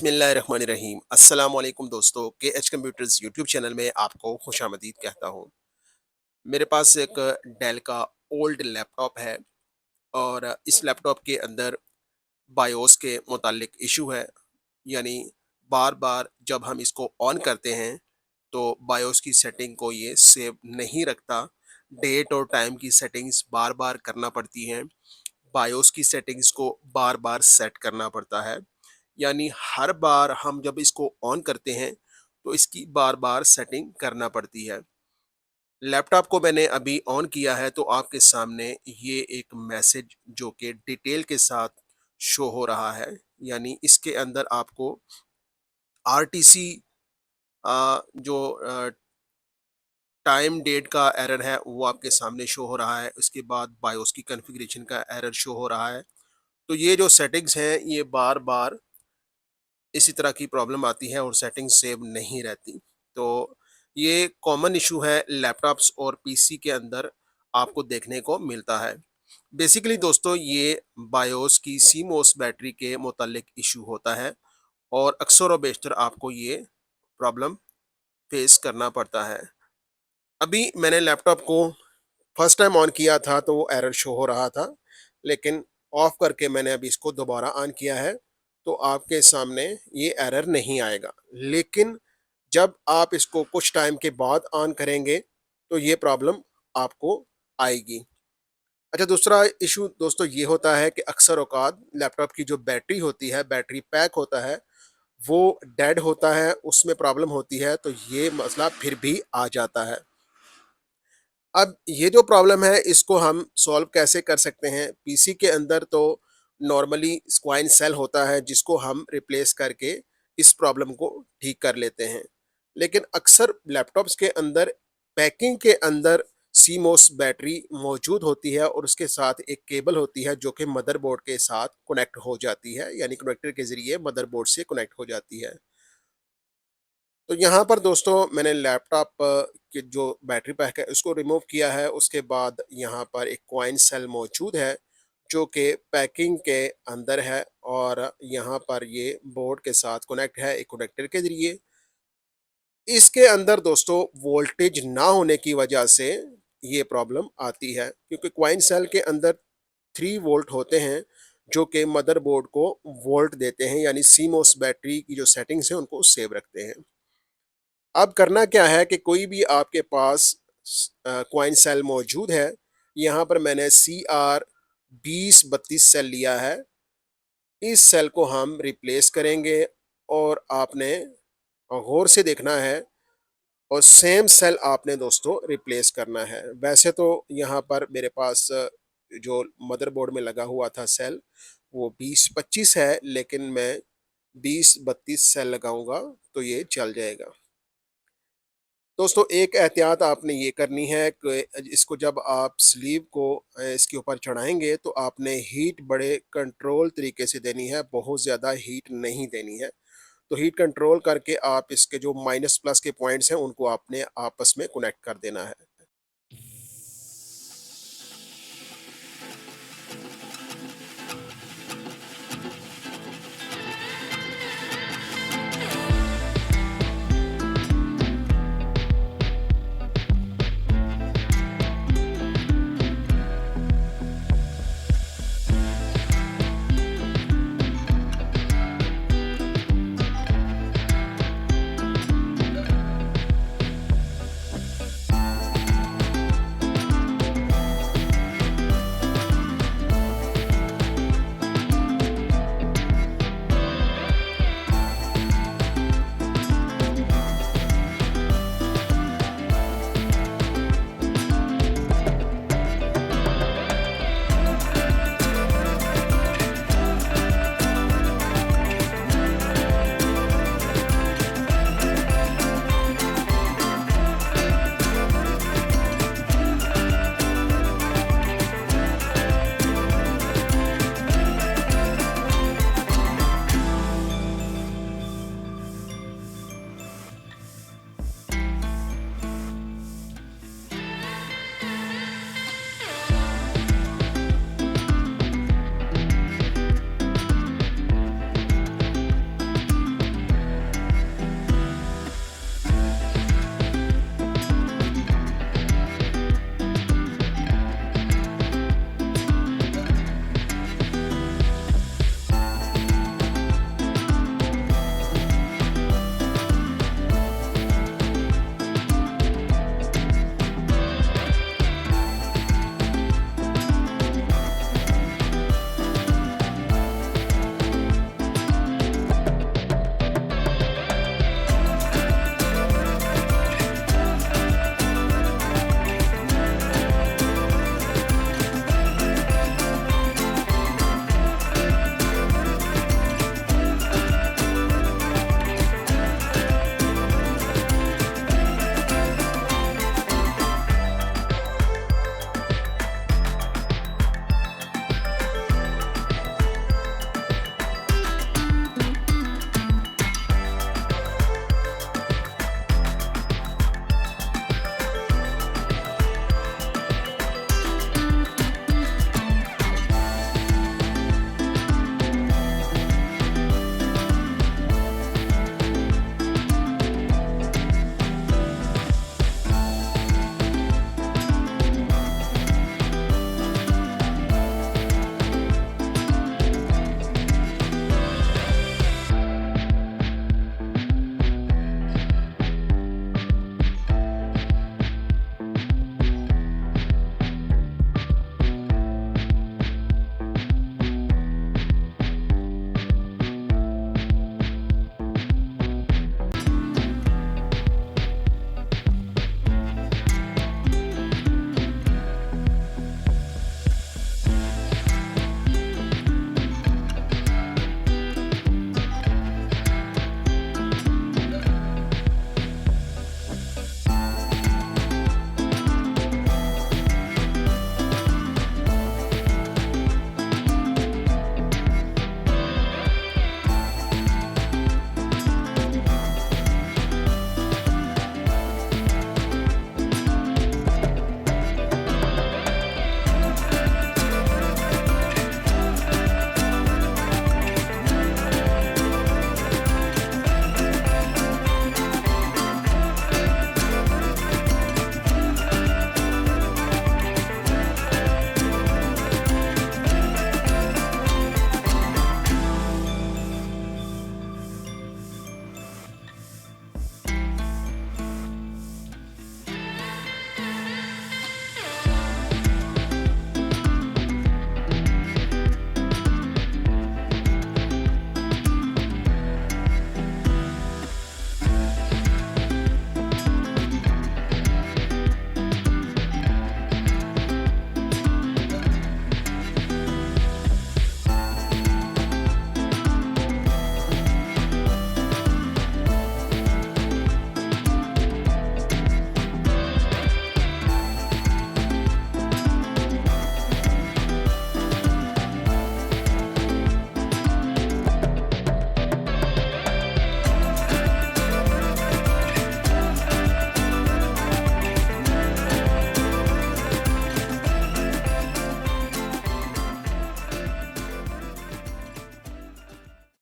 बिस्मिल्लाहिर्रहमानिर्रहीम। अस्सलाम वालेकुम दोस्तों, के एच कंप्यूटर्स यूट्यूब चैनल में आपको खुशामदीद कहता हूँ। मेरे पास एक डेल का ओल्ड लैपटॉप है और इस लैपटॉप के अंदर बायोस के मुतालिक इशू है। यानी बार बार जब हम इसको ऑन करते हैं तो बायोस की सेटिंग को ये सेव नहीं रखता। डेट और टाइम की सेटिंग्स बार बार करना पड़ती हैं। बायोस की सेटिंग्स को बार बार सेट करना पड़ता है। यानी हर बार हम जब इसको ऑन करते हैं तो इसकी बार बार सेटिंग करना पड़ती है। लैपटॉप को मैंने अभी ऑन किया है तो आपके सामने ये एक मैसेज जो कि डिटेल के साथ शो हो रहा है। यानी इसके अंदर आपको आरटीसी जो टाइम डेट का एरर है वो आपके सामने शो हो रहा है। उसके बाद बायोस की कॉन्फ़िगरेशन का एरर शो हो रहा है। तो ये जो सेटिंग्स हैं ये बार बार इसी तरह की प्रॉब्लम आती है और सेटिंग सेव नहीं रहती। तो ये कॉमन इशू है लैपटॉप्स और पीसी के अंदर आपको देखने को मिलता है। बेसिकली दोस्तों ये बायोस की सीमोस बैटरी के मुतालिक इशू होता है और अक्सर व बेशतर आपको ये प्रॉब्लम फेस करना पड़ता है। अभी मैंने लैपटॉप को फर्स्ट टाइम ऑन किया था तो वो एरर शो हो रहा था, लेकिन ऑफ करके मैंने अभी इसको दोबारा ऑन किया है तो आपके सामने ये एरर नहीं आएगा। लेकिन जब आप इसको कुछ टाइम के बाद ऑन करेंगे तो ये प्रॉब्लम आपको आएगी। अच्छा, दूसरा इशू दोस्तों ये होता है कि अक्सर औकात लैपटॉप की जो बैटरी होती है, बैटरी पैक होता है, वो डेड होता है, उसमें प्रॉब्लम होती है तो ये मसला फिर भी आ जाता है। अब ये जो प्रॉब्लम है इसको हम सॉल्व कैसे कर सकते हैं? पीसी के अंदर तो नॉर्मली स्क्वाइन सेल होता है जिसको हम रिप्लेस करके इस प्रॉब्लम को ठीक कर लेते हैं। लेकिन अक्सर लैपटॉप्स के अंदर पैकिंग के अंदर सीमोस बैटरी मौजूद होती है और उसके साथ एक केबल होती है जो कि मदरबोर्ड के साथ कनेक्ट हो जाती है, यानी कनेक्टर के ज़रिए मदरबोर्ड से कनेक्ट हो जाती है। तो यहाँ पर दोस्तों मैंने लैपटॉप की जो बैटरी पैक है उसको रिमूव किया है। उसके बाद यहाँ पर एक कॉइन सेल मौजूद है जो कि पैकिंग के अंदर है और यहाँ पर ये बोर्ड के साथ कनेक्ट है एक कनेक्टर के ज़रिए। इसके अंदर दोस्तों वोल्टेज ना होने की वजह से ये प्रॉब्लम आती है, क्योंकि कॉइन सेल के अंदर 3 वोल्ट होते हैं जो कि मदरबोर्ड को वोल्ट देते हैं, यानी सीमोस बैटरी की जो सेटिंग्स हैं उनको सेव रखते हैं। अब करना क्या है कि कोई भी आपके पास कॉइन सेल मौजूद है, यहाँ पर मैंने CR2032 सेल लिया है। इस सेल को हम रिप्लेस करेंगे और आपने गौर से देखना है और सेम सेल आपने दोस्तों रिप्लेस करना है। वैसे तो यहाँ पर मेरे पास जो मदरबोर्ड में लगा हुआ था सेल वो 2025 है, लेकिन मैं 2032 सेल लगाऊंगा तो ये चल जाएगा। दोस्तों एक एहतियात आपने ये करनी है कि इसको जब आप स्लीव को इसके ऊपर चढ़ाएंगे तो आपने हीट बड़े कंट्रोल तरीके से देनी है, बहुत ज़्यादा हीट नहीं देनी है। तो हीट कंट्रोल करके आप इसके जो माइनस प्लस के पॉइंट्स हैं उनको आपने आपस में कनेक्ट कर देना है।